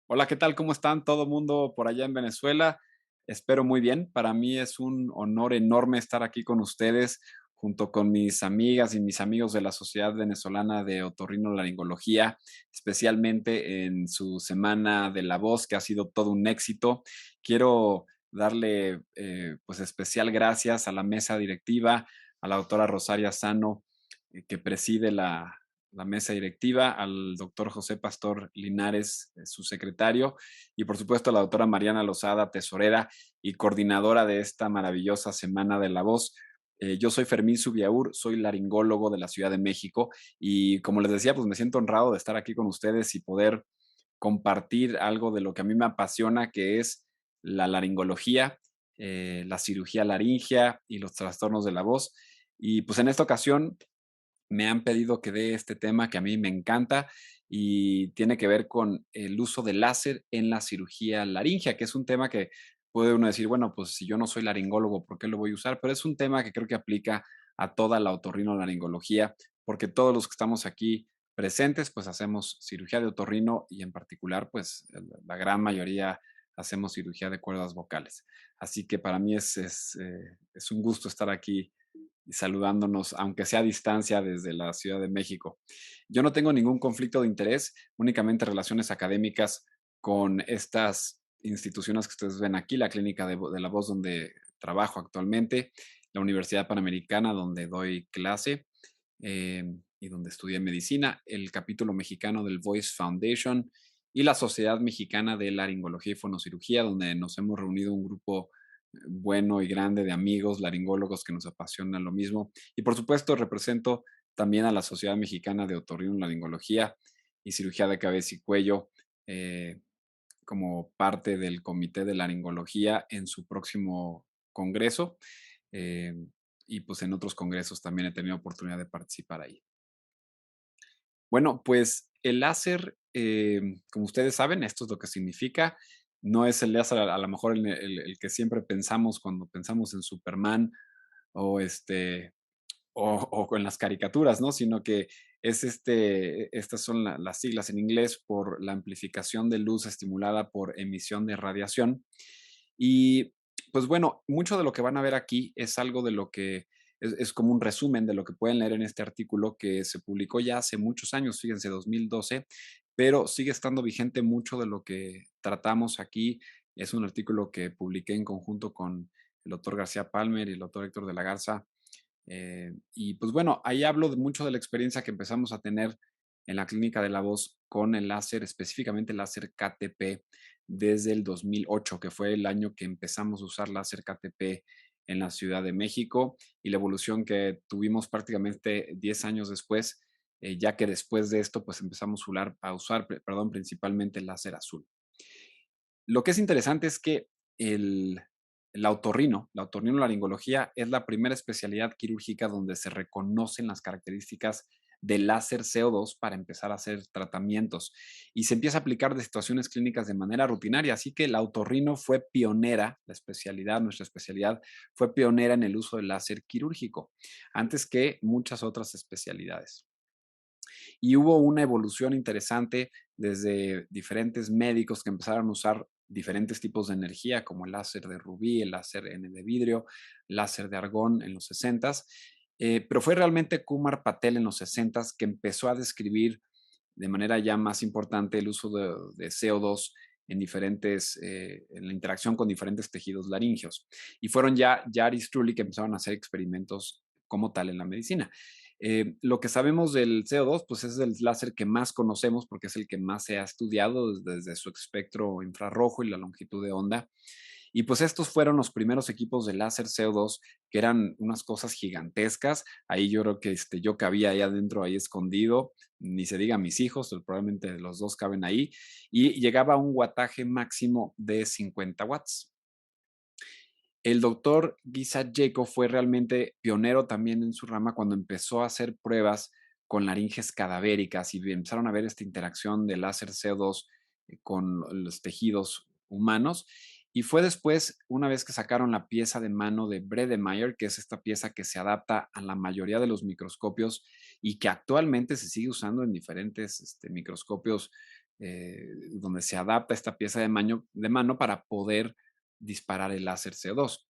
Hola, ¿qué tal? ¿Cómo están todo mundo por allá en Venezuela? Espero muy bien. Para mí es un honor enorme estar aquí con ustedes, junto con mis amigas y mis amigos de la Sociedad Venezolana de Otorrinolaringología, especialmente en su Semana de la Voz, que ha sido todo un éxito. Quiero darle pues especial gracias a la mesa directiva, a la doctora Rosaria Sano, que preside la mesa directiva, al doctor José Pastor Linares, su secretario, y por supuesto a la doctora Mariana Lozada, tesorera y coordinadora de esta maravillosa Semana de la Voz. Yo soy Fermín Subiaur, soy laringólogo de la Ciudad de México y como les decía, pues me siento honrado de estar aquí con ustedes y poder compartir algo de lo que a mí me apasiona, que es la laringología, la cirugía laringea y los trastornos de la voz. Y pues en esta ocasión me han pedido que dé este tema que a mí me encanta y tiene que ver con el uso del láser en la cirugía laringea, que es un tema que puede uno decir, bueno, pues si yo no soy laringólogo, ¿por qué lo voy a usar? Pero es un tema que creo que aplica a toda la otorrinolaringología, porque todos los que estamos aquí presentes, pues hacemos cirugía de otorrino y en particular, pues la gran mayoría hacemos cirugía de cuerdas vocales. Así que para mí es un gusto estar aquí y saludándonos, aunque sea a distancia desde la Ciudad de México. Yo no tengo ningún conflicto de interés, únicamente relaciones académicas con estas instituciones que ustedes ven aquí, la Clínica de la Voz donde trabajo actualmente, la Universidad Panamericana donde doy clase y donde estudié medicina, el capítulo mexicano del Voice Foundation y la Sociedad Mexicana de Laringología y Fonocirugía, donde nos hemos reunido un grupo bueno y grande de amigos laringólogos que nos apasionan lo mismo. Y por supuesto represento también a la Sociedad Mexicana de Otorrinolaringología y Cirugía de Cabeza y Cuello eh, como parte del Comité de Laringología en su próximo congreso. eh, y pues en otros congresos también he tenido oportunidad de participar ahí. Bueno, pues el láser, como ustedes saben, esto es lo que significa. No es el láser a lo mejor el que siempre pensamos cuando pensamos en Superman o o con las caricaturas, ¿no? Sino que es estas son las siglas en inglés por la amplificación de luz estimulada por emisión de radiación. Y pues bueno, mucho de lo que van a ver aquí es algo de lo que es como un resumen de lo que pueden leer en este artículo que se publicó ya hace muchos años, fíjense, 2012, pero sigue estando vigente mucho de lo que tratamos aquí. Es un artículo que publiqué en conjunto con el doctor García Palmer y el doctor Héctor de la Garza. Y pues bueno, ahí hablo de mucho de la experiencia que empezamos a tener en la clínica de la voz con el láser, específicamente el láser KTP, desde el 2008, que fue el año que empezamos a usar láser KTP en la Ciudad de México y la evolución que tuvimos prácticamente 10 años después, ya que después de esto pues empezamos perdón, principalmente el láser azul. Lo que es interesante es que el, la otorrinolaringología es la primera especialidad quirúrgica donde se reconocen las características del láser CO2 para empezar a hacer tratamientos y se empieza a aplicar de situaciones clínicas de manera rutinaria. Así que la otorrino fue pionera, la especialidad, nuestra especialidad, fue pionera en el uso del láser quirúrgico, antes que muchas otras especialidades. Y hubo una evolución interesante desde diferentes médicos que empezaron a usar diferentes tipos de energía, como el láser de rubí, el láser N de vidrio, láser de argón en los 60s. Pero fue realmente Kumar Patel en los 60s que empezó a describir de manera ya más importante el uso de CO2 en en la interacción con diferentes tejidos laringeos. Y fueron ya Yaris Trulli que empezaron a hacer experimentos como tal en la medicina. Lo que sabemos del CO2, pues es el láser que más conocemos porque es el que más se ha estudiado desde su espectro infrarrojo y la longitud de onda. Y pues estos fueron los primeros equipos de láser CO2 que eran unas cosas gigantescas. Ahí yo creo que yo cabía ahí adentro, ahí escondido, ni se diga mis hijos, probablemente los dos caben ahí, y llegaba a un wattaje máximo de 50 watts. El doctor Giza Jacob fue realmente pionero también en su rama cuando empezó a hacer pruebas con laringes cadavéricas y empezaron a ver esta interacción del láser CO2 con los tejidos humanos. Y fue después, una vez que sacaron la pieza de mano de Bredemeyer, que es esta pieza que se adapta a la mayoría de los microscopios y que actualmente se sigue usando en diferentes microscopios donde se adapta esta pieza de mano para poder disparar el láser CO2.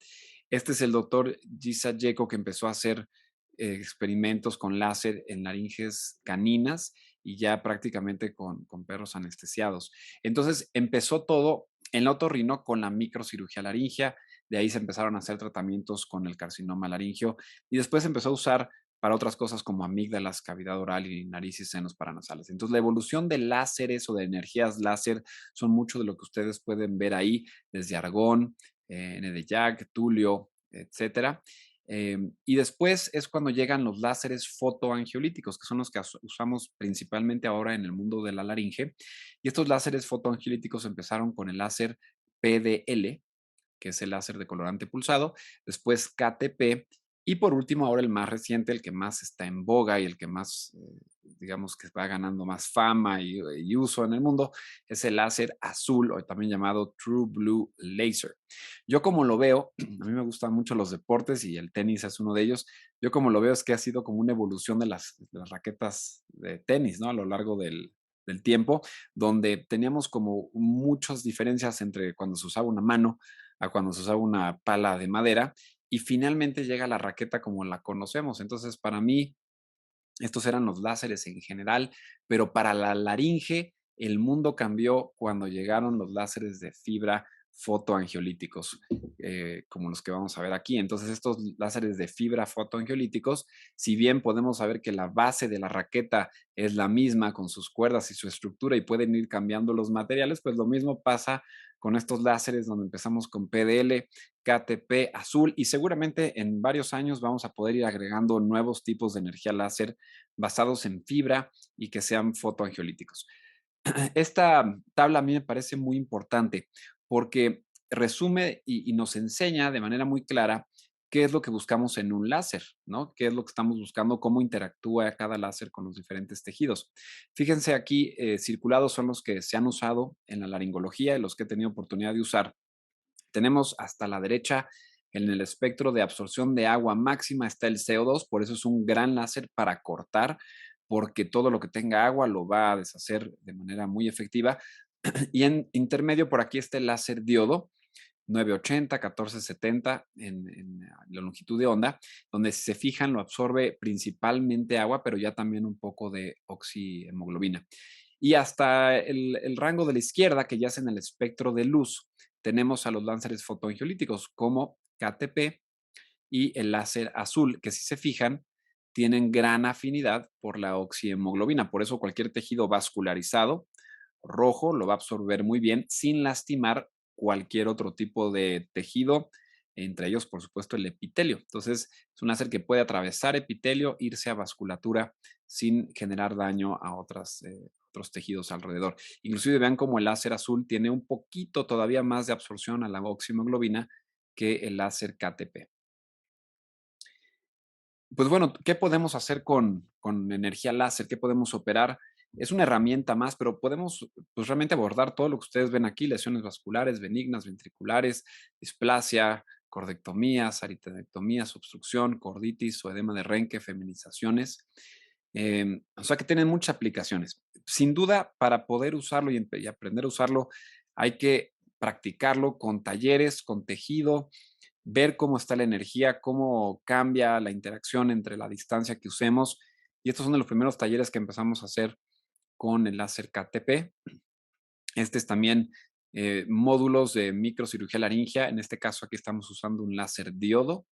Este es el doctor Gisa Jeko que empezó a hacer experimentos con láser en laringes caninas y ya prácticamente con perros anestesiados. Entonces empezó todo en la otorrino con la microcirugía laringea, de ahí se empezaron a hacer tratamientos con el carcinoma laringio y después se empezó a usar para otras cosas como amígdalas, cavidad oral y nariz y senos paranasales. Entonces, la evolución de láseres o de energías láser son mucho de lo que ustedes pueden ver ahí, desde argón, Nd:YAG, tulio, etcétera. Y después es cuando llegan los láseres fotoangiolíticos, que son los que usamos principalmente ahora en el mundo de la laringe. Y estos láseres fotoangiolíticos empezaron con el láser PDL, que es el láser de colorante pulsado, después KTP y por último ahora el más reciente, el que más está en boga y el que más, digamos que va ganando más fama y uso en el mundo, es el láser azul o también llamado True Blue Laser. Yo como lo veo, a mí me gustan mucho los deportes y el tenis es uno de ellos, yo como lo veo es que ha sido como una evolución de las raquetas de tenis, ¿no? A lo largo del tiempo, donde teníamos como muchas diferencias entre cuando se usaba una mano a cuando se usaba una pala de madera y finalmente llega la raqueta como la conocemos. Entonces, para mí, estos eran los láseres en general, pero para la laringe, el mundo cambió cuando llegaron los láseres de fibra fotoangiolíticos, como los que vamos a ver aquí. Entonces, estos láseres de fibra fotoangiolíticos, si bien podemos saber que la base de la raqueta es la misma con sus cuerdas y su estructura y pueden ir cambiando los materiales, pues lo mismo pasa con estos láseres donde empezamos con PDL, KTP, azul y seguramente en varios años vamos a poder ir agregando nuevos tipos de energía láser basados en fibra y que sean fotoangiolíticos. Esta tabla a mí me parece muy importante porque resume y nos enseña de manera muy clara qué es lo que buscamos en un láser, ¿no? ¿Qué es lo que estamos buscando? ¿Cómo interactúa cada láser con los diferentes tejidos? Fíjense aquí, circulados son los que se han usado en la laringología y los que he tenido oportunidad de usar. Tenemos hasta la derecha en el espectro de absorción de agua máxima está el CO2, por eso es un gran láser para cortar, porque todo lo que tenga agua lo va a deshacer de manera muy efectiva. Y en intermedio por aquí está el láser diodo, 980, 1470 en la longitud de onda, donde si se fijan lo absorbe principalmente agua, pero ya también un poco de oxihemoglobina. Y hasta el rango de la izquierda, que ya es en el espectro de luz, tenemos a los láseres fotoangiolíticos como KTP y el láser azul, que si se fijan, tienen gran afinidad por la oxihemoglobina. Por eso cualquier tejido vascularizado rojo lo va a absorber muy bien sin lastimar cualquier otro tipo de tejido, entre ellos, por supuesto, el epitelio. Entonces, es un láser que puede atravesar epitelio, irse a vasculatura sin generar daño a otros tejidos alrededor. Inclusive vean cómo el láser azul tiene un poquito todavía más de absorción a la oxihemoglobina que el láser KTP. Pues bueno, ¿qué podemos hacer con energía láser? ¿Qué podemos operar? Es una herramienta más, pero podemos pues, realmente abordar todo lo que ustedes ven aquí, lesiones vasculares, benignas, ventriculares, displasia, cordectomías, aritidectomías, obstrucción, corditis o edema de Renke, feminizaciones. O sea que tienen muchas aplicaciones. Sin duda, para poder usarlo y aprender a usarlo, hay que practicarlo con talleres, con tejido, ver cómo está la energía, cómo cambia la interacción entre la distancia que usemos. Y estos son de los primeros talleres que empezamos a hacer con el láser KTP. Este es también módulos de microcirugía laringea. En este caso aquí estamos usando un láser diodo,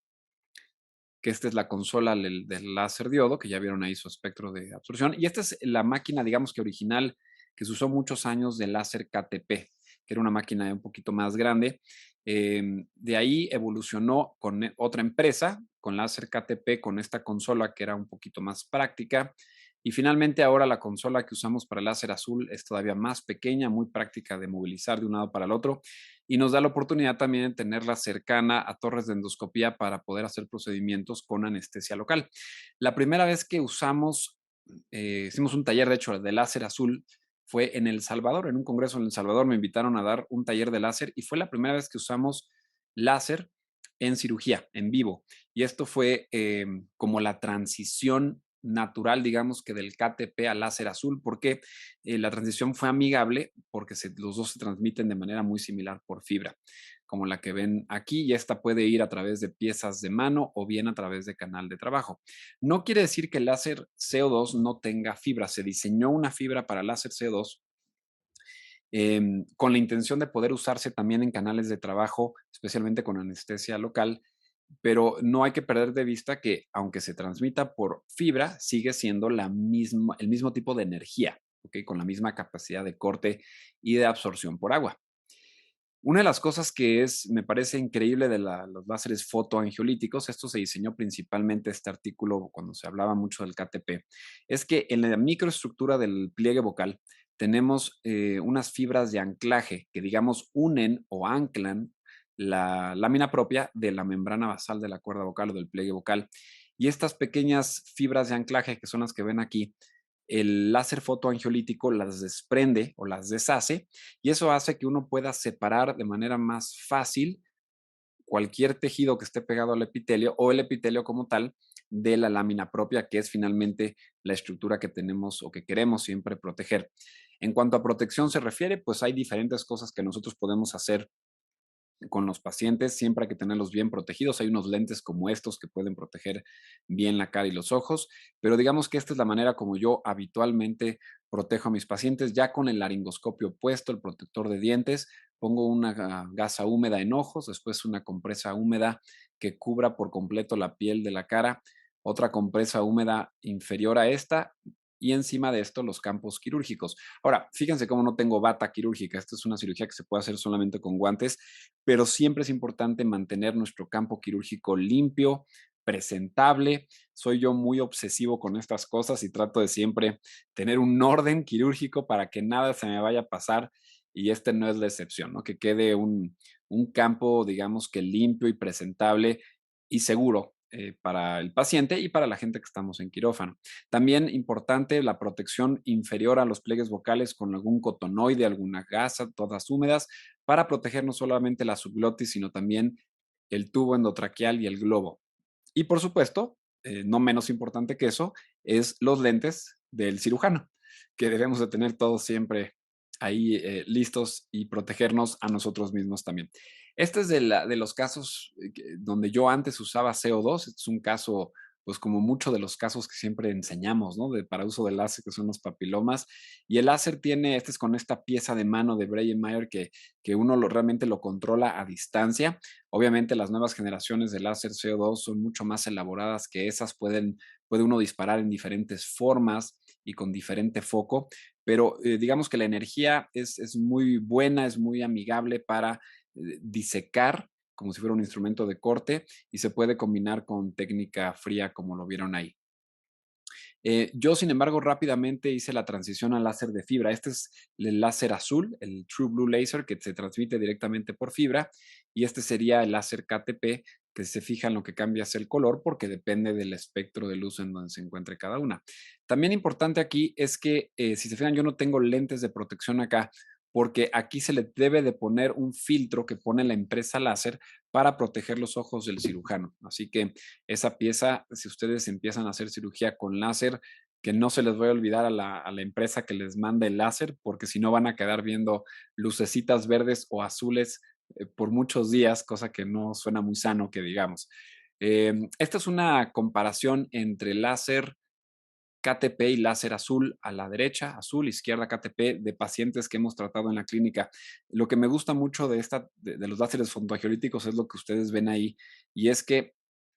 que esta es la consola del láser diodo, que ya vieron ahí su espectro de absorción. Y esta es la máquina, digamos que original, que se usó muchos años del láser KTP, que era una máquina un poquito más grande. De ahí evolucionó con otra empresa, con láser KTP, con esta consola que era un poquito más práctica. Y finalmente ahora la consola que usamos para el láser azul es todavía más pequeña, muy práctica de movilizar de un lado para el otro y nos da la oportunidad también de tenerla cercana a torres de endoscopía para poder hacer procedimientos con anestesia local. La primera vez que hicimos un taller, de hecho, de láser azul, fue en El Salvador, en un congreso en El Salvador me invitaron a dar un taller de láser y fue la primera vez que usamos láser en cirugía, en vivo. Y esto fue como la transición natural, digamos, que del KTP al láser azul, porque la transición fue amigable, porque los dos se transmiten de manera muy similar por fibra, como la que ven aquí, y esta puede ir a través de piezas de mano o bien a través de canal de trabajo. No quiere decir que el láser CO2 no tenga fibra, se diseñó una fibra para láser CO2 con la intención de poder usarse también en canales de trabajo, especialmente con anestesia local, pero no hay que perder de vista que aunque se transmita por fibra, sigue siendo el mismo tipo de energía, ¿ok? Con la misma capacidad de corte y de absorción por agua. Una de las cosas que me parece increíble de los láseres fotoangiolíticos, esto se diseñó principalmente este artículo cuando se hablaba mucho del KTP, es que en la microestructura del pliegue vocal tenemos unas fibras de anclaje que, digamos, unen o anclan la lámina propia de la membrana basal de la cuerda vocal o del pliegue vocal. Y estas pequeñas fibras de anclaje, que son las que ven aquí, el láser fotoangiolítico las desprende o las deshace y eso hace que uno pueda separar de manera más fácil cualquier tejido que esté pegado al epitelio o el epitelio como tal de la lámina propia, que es finalmente la estructura que tenemos o que queremos siempre proteger. En cuanto a protección se refiere, pues hay diferentes cosas que nosotros podemos hacer con los pacientes, siempre hay que tenerlos bien protegidos. Hay unos lentes como estos que pueden proteger bien la cara y los ojos, pero digamos que esta es la manera como yo habitualmente protejo a mis pacientes, ya con el laringoscopio puesto, el protector de dientes, pongo una gasa húmeda en ojos, después una compresa húmeda que cubra por completo la piel de la cara, otra compresa húmeda inferior a esta y encima de esto los campos quirúrgicos. Ahora, fíjense cómo no tengo bata quirúrgica. Esta es una cirugía que se puede hacer solamente con guantes, pero siempre es importante mantener nuestro campo quirúrgico limpio, presentable. Soy yo muy obsesivo con estas cosas y trato de siempre tener un orden quirúrgico para que nada se me vaya a pasar y este no es la excepción, ¿no? Que quede un campo, digamos que limpio y presentable y seguro para el paciente y para la gente que estamos en quirófano. También importante la protección inferior a los pliegues vocales con algún cotonoide, alguna gasa, todas húmedas, para proteger no solamente la subglotis, sino también el tubo endotraqueal y el globo. Y por supuesto, no menos importante que eso, es los lentes del cirujano, que debemos de tener todos siempre ahí listos y protegernos a nosotros mismos también. Este es de los casos donde yo antes usaba CO2. Este es un caso, pues como muchos de los casos que siempre enseñamos, ¿no? Para uso del láser, que son los papilomas. Y el láser este es con esta pieza de mano de Breyer que uno realmente lo controla a distancia. Obviamente las nuevas generaciones de láser CO2 son mucho más elaboradas que esas, puede uno disparar en diferentes formas y con diferente foco, pero digamos que la energía es muy buena, es muy amigable para disecar como si fuera un instrumento de corte y se puede combinar con técnica fría como lo vieron ahí. Yo, sin embargo, rápidamente hice la transición al láser de fibra. Este es el láser azul, el True Blue Laser, que se transmite directamente por fibra, y este sería el láser KTP, que se fija en lo que cambia es el color, porque depende del espectro de luz en donde se encuentre cada una. También importante aquí es que, si se fijan, yo no tengo lentes de protección acá, porque aquí se le debe de poner un filtro que pone la empresa láser para proteger los ojos del cirujano. Así que esa pieza, si ustedes empiezan a hacer cirugía con láser, que no se les vaya a olvidar a la empresa que les mande el láser, porque si no van a quedar viendo lucecitas verdes o azules por muchos días, cosa que no suena muy sano que digamos. Esta es una comparación entre láser KTP y láser azul a la derecha, azul, izquierda KTP, de pacientes que hemos tratado en la clínica. Lo que me gusta mucho de los láseres fotoangiolíticos es lo que ustedes ven ahí, y es que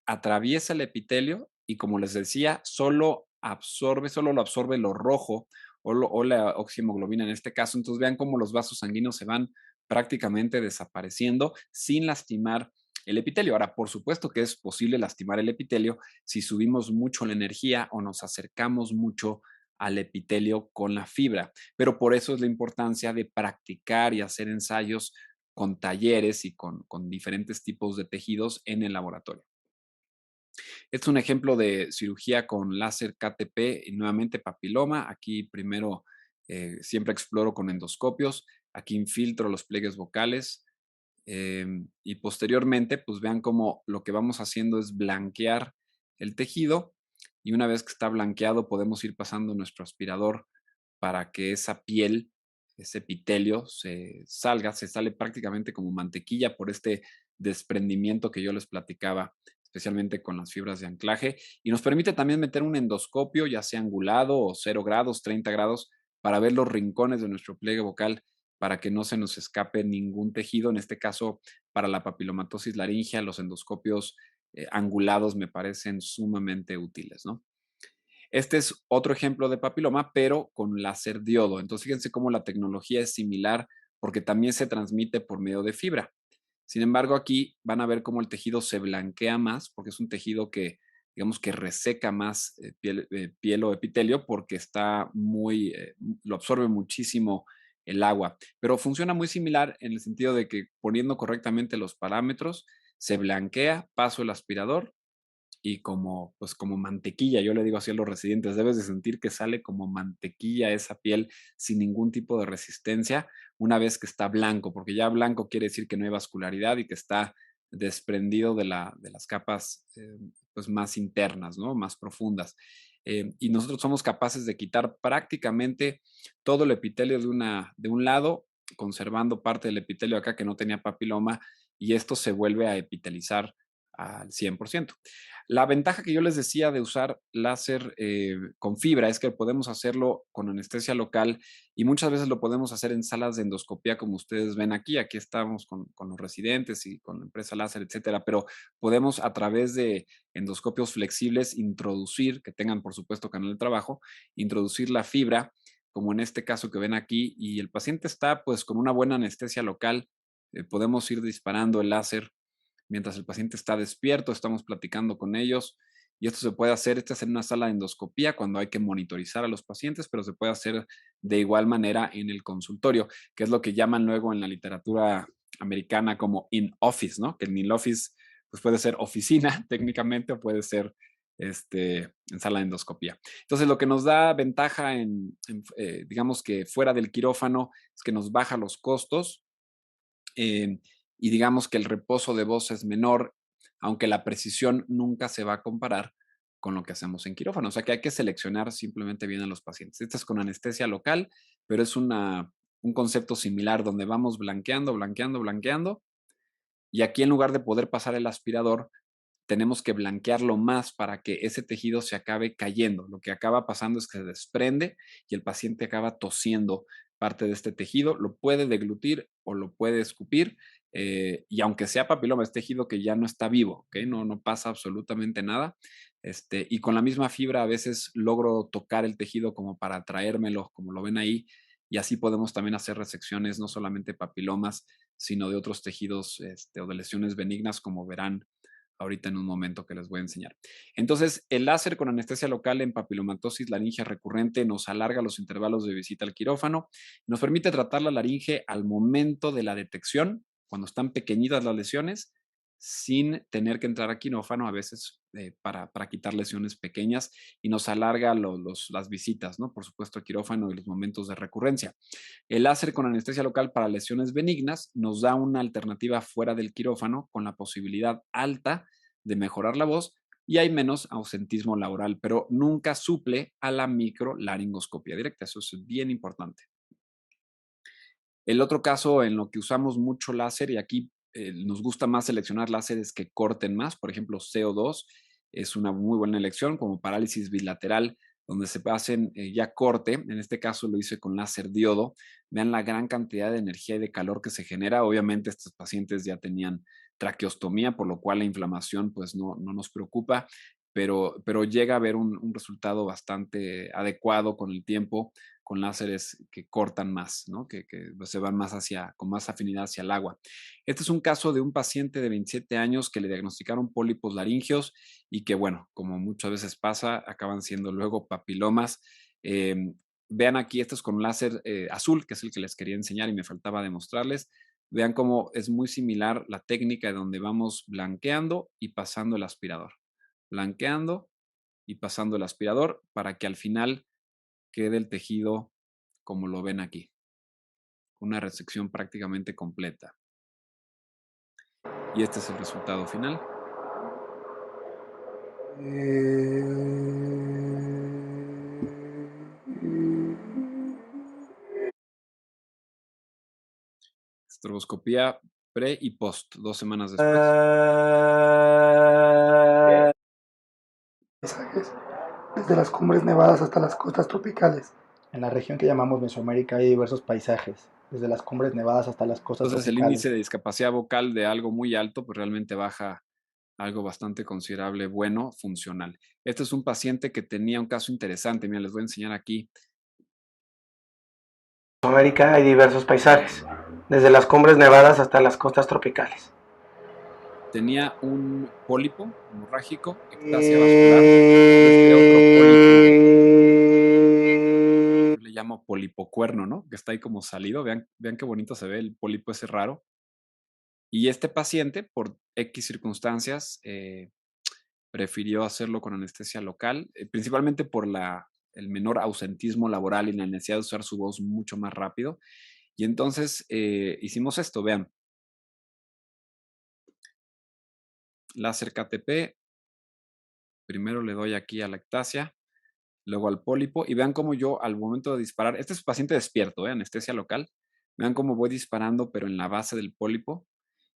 atraviesa el epitelio y, como les decía, solo lo absorbe lo rojo o la oxihemoglobina en este caso. Entonces vean cómo los vasos sanguíneos se van prácticamente desapareciendo sin lastimar el epitelio. Ahora, por supuesto que es posible lastimar el epitelio si subimos mucho la energía o nos acercamos mucho al epitelio con la fibra. Pero por eso es la importancia de practicar y hacer ensayos con talleres y con diferentes tipos de tejidos en el laboratorio. Este es un ejemplo de cirugía con láser KTP y nuevamente papiloma. Aquí primero siempre exploro con endoscopios. Aquí infiltro los pliegues vocales. Y posteriormente, pues vean cómo lo que vamos haciendo es blanquear el tejido y una vez que está blanqueado podemos ir pasando nuestro aspirador para que esa piel, ese epitelio se sale prácticamente como mantequilla por este desprendimiento que yo les platicaba, especialmente con las fibras de anclaje, y nos permite también meter un endoscopio, ya sea angulado o 0 grados, 30 grados, para ver los rincones de nuestro pliegue vocal, para que no se nos escape ningún tejido. En este caso, para la papilomatosis laringea, los endoscopios angulados me parecen sumamente útiles, ¿no? Este es otro ejemplo de papiloma, pero con láser diodo. Entonces, fíjense cómo la tecnología es similar porque también se transmite por medio de fibra. Sin embargo, aquí van a ver cómo el tejido se blanquea más porque es un tejido que, digamos, que reseca más piel o epitelio porque está lo absorbe muchísimo el agua. Pero funciona muy similar en el sentido de que poniendo correctamente los parámetros, se blanquea, paso el aspirador y como, pues como mantequilla, yo le digo así a los residentes, debes de sentir que sale como mantequilla esa piel sin ningún tipo de resistencia una vez que está blanco, porque ya blanco quiere decir que no hay vascularidad y que está desprendido de las capas pues más internas, ¿no? Más profundas. Y nosotros somos capaces de quitar prácticamente todo el epitelio de un lado, conservando parte del epitelio acá que no tenía papiloma, y esto se vuelve a epitelizar al 100%. La ventaja que yo les decía de usar láser con fibra es que podemos hacerlo con anestesia local y muchas veces lo podemos hacer en salas de endoscopía como ustedes ven aquí. Aquí estamos con los residentes y con la empresa láser, etcétera, pero podemos a través de endoscopios flexibles introducir, que tengan por supuesto canal de trabajo, introducir la fibra, como en este caso que ven aquí, y el paciente está pues con una buena anestesia local. Podemos ir disparando el láser mientras el paciente está despierto, estamos platicando con ellos y esto se puede hacer, esta es en una sala de endoscopía cuando hay que monitorizar a los pacientes, pero se puede hacer de igual manera en el consultorio, que es lo que llaman luego en la literatura americana como in-office, ¿no? Que el in-office pues puede ser oficina técnicamente o puede ser en sala de endoscopía. Entonces, lo que nos da ventaja digamos que fuera del quirófano es que nos baja los costos, eh, y digamos que el reposo de voz es menor, aunque la precisión nunca se va a comparar con lo que hacemos en quirófano. O sea que hay que seleccionar simplemente bien a los pacientes. Esta es con anestesia local, pero es un concepto similar donde vamos blanqueando, blanqueando, blanqueando. Y aquí en lugar de poder pasar el aspirador, tenemos que blanquearlo más para que ese tejido se acabe cayendo. Lo que acaba pasando es que se desprende y el paciente acaba tosiendo parte de este tejido, lo puede deglutir o lo puede escupir, y aunque sea papiloma, es tejido que ya no está vivo, ¿ok? No pasa absolutamente nada. Y con la misma fibra a veces logro tocar el tejido como para traérmelo, como lo ven ahí, y así podemos también hacer resecciones, no solamente papilomas, sino de otros tejidos o de lesiones benignas, como verán ahorita en un momento que les voy a enseñar. Entonces, el láser con anestesia local en papilomatosis laringea recurrente nos alarga los intervalos de visita al quirófano, nos permite tratar la laringe al momento de la detección, cuando están pequeñitas las lesiones, sin tener que entrar a quirófano a veces para quitar lesiones pequeñas y nos alarga las visitas, ¿no? Por supuesto, al quirófano y los momentos de recurrencia. El láser con anestesia local para lesiones benignas nos da una alternativa fuera del quirófano con la posibilidad alta de mejorar la voz y hay menos ausentismo laboral, pero nunca suple a la microlaringoscopia directa. Eso es bien importante. El otro caso en lo que usamos mucho láser, y aquí nos gusta más seleccionar láseres que corten más, por ejemplo, CO2 es una muy buena elección, como parálisis bilateral, donde se hacen ya corte. En este caso lo hice con láser diodo. Vean la gran cantidad de energía y de calor que se genera. Obviamente estos pacientes ya tenían traqueostomía, por lo cual la inflamación pues no nos preocupa, pero llega a haber un resultado bastante adecuado con el tiempo con láseres que cortan más, ¿no? Que se van más con más afinidad hacia el agua. Este es un caso de un paciente de 27 años que le diagnosticaron pólipos laringeos y que, bueno, como muchas veces pasa, acaban siendo luego papilomas. Vean aquí, esto es con láser azul, que es el que les quería enseñar y me faltaba demostrarles. Vean cómo es muy similar la técnica de donde vamos blanqueando y pasando el aspirador. Blanqueando y pasando el aspirador para que al final quede el tejido como lo ven aquí, una resección prácticamente completa. Y este es el resultado final. Estroboscopía pre y post, 2 semanas después. Ah, paisajes, desde las cumbres nevadas hasta las costas tropicales. En la región que llamamos Mesoamérica hay diversos paisajes, desde las cumbres nevadas hasta las costas Entonces, el tropicales. índice de discapacidad vocal de algo muy alto, pues realmente baja algo bastante considerable, bueno, funcional. Este es un paciente que tenía un caso interesante. Mira, les voy a enseñar aquí. En Mesoamérica hay diversos paisajes, desde las cumbres nevadas hasta las costas tropicales. Tenía un pólipo hemorrágico, ectasia vascular. Este otro pólipo, yo le llamo polipocuerno, ¿no? Que está ahí como salido. Vean qué bonito se ve el pólipo ese raro. Y este paciente, por X circunstancias, prefirió hacerlo con anestesia local, principalmente por el menor ausentismo laboral y la necesidad de usar su voz mucho más rápido. Y entonces hicimos esto, vean, láser KTP, primero le doy aquí a la ectasia, luego al pólipo, y vean cómo yo al momento de disparar, este es paciente despierto, anestesia local, vean cómo voy disparando, pero en la base del pólipo,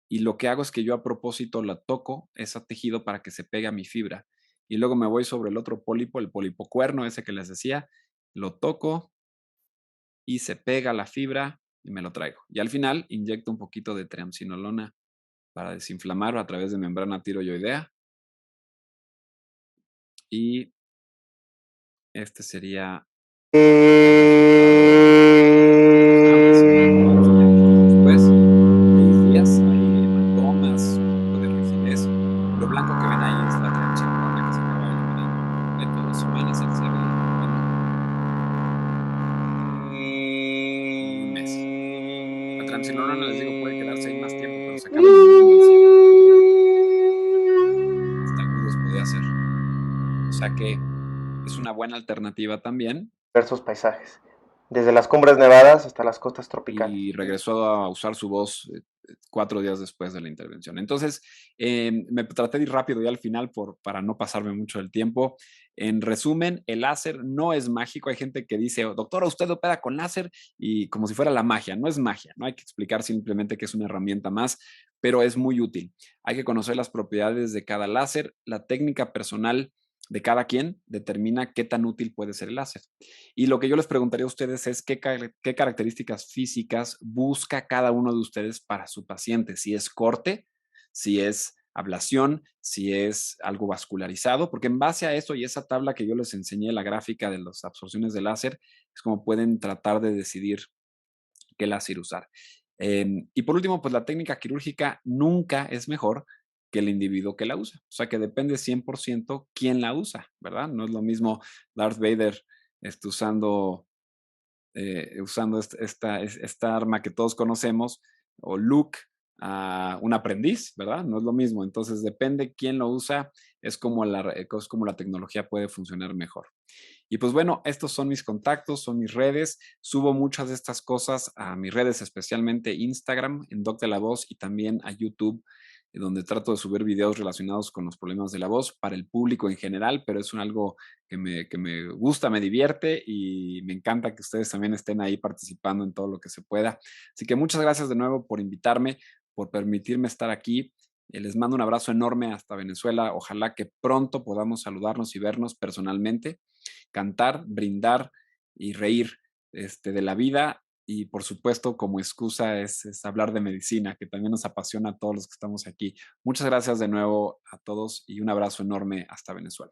y lo que hago es que yo a propósito la toco, ese tejido, para que se pegue a mi fibra. Y luego me voy sobre el otro pólipo, el pólipo cuerno, ese que les decía, lo toco y se pega la fibra y me lo traigo. Y al final inyecto un poquito de triamcinolona para desinflamar a través de membrana tiroideea. Y este sería después, 6 días, hay hematomas, un poco de rigidez. Lo blanco que ven ahí es la triamcinolona que se acaba de liberar por completo, 2 semanas, él se ve estupendo. Y un mes. La triamcinolona, les digo, puede quedarse ahí más tiempo, pero se acaba inhibiendo al 100%. Hasta agudos podía ser. O sea que es una buena alternativa también. Diversos paisajes, desde las cumbres nevadas hasta las costas tropicales. Y regresó a usar su voz 4 días después de la intervención. Entonces, me traté de ir rápido ya al final para no pasarme mucho del tiempo. En resumen, el láser no es mágico. Hay gente que dice, doctora, usted opera con láser y como si fuera la magia. No es magia, no hay que explicar simplemente que es una herramienta más, pero es muy útil. Hay que conocer las propiedades de cada láser, la técnica personal de cada quien determina qué tan útil puede ser el láser. Y lo que yo les preguntaría a ustedes es qué características físicas busca cada uno de ustedes para su paciente. Si es corte, si es ablación, si es algo vascularizado, porque en base a eso y esa tabla que yo les enseñé, la gráfica de las absorciones de láser, es como pueden tratar de decidir qué láser usar. Y por último, pues la técnica quirúrgica nunca es mejor que el individuo que la usa. O sea que depende 100% quién la usa, ¿verdad? No es lo mismo Darth Vader usando esta arma que todos conocemos, o Luke a un aprendiz, ¿verdad? No es lo mismo. Entonces depende quién lo usa, es como la tecnología puede funcionar mejor. Y pues bueno, estos son mis contactos, son mis redes. Subo muchas de estas cosas a mis redes, especialmente Instagram, en Doc de la Voz, y también a YouTube, donde trato de subir videos relacionados con los problemas de la voz para el público en general, pero es algo que me gusta, me divierte y me encanta que ustedes también estén ahí participando en todo lo que se pueda. Así que muchas gracias de nuevo por invitarme, por permitirme estar aquí. Les mando un abrazo enorme hasta Venezuela. Ojalá que pronto podamos saludarnos y vernos personalmente, cantar, brindar y reír de la vida. Y por supuesto, como excusa es hablar de medicina, que también nos apasiona a todos los que estamos aquí. Muchas gracias de nuevo a todos y un abrazo enorme hasta Venezuela.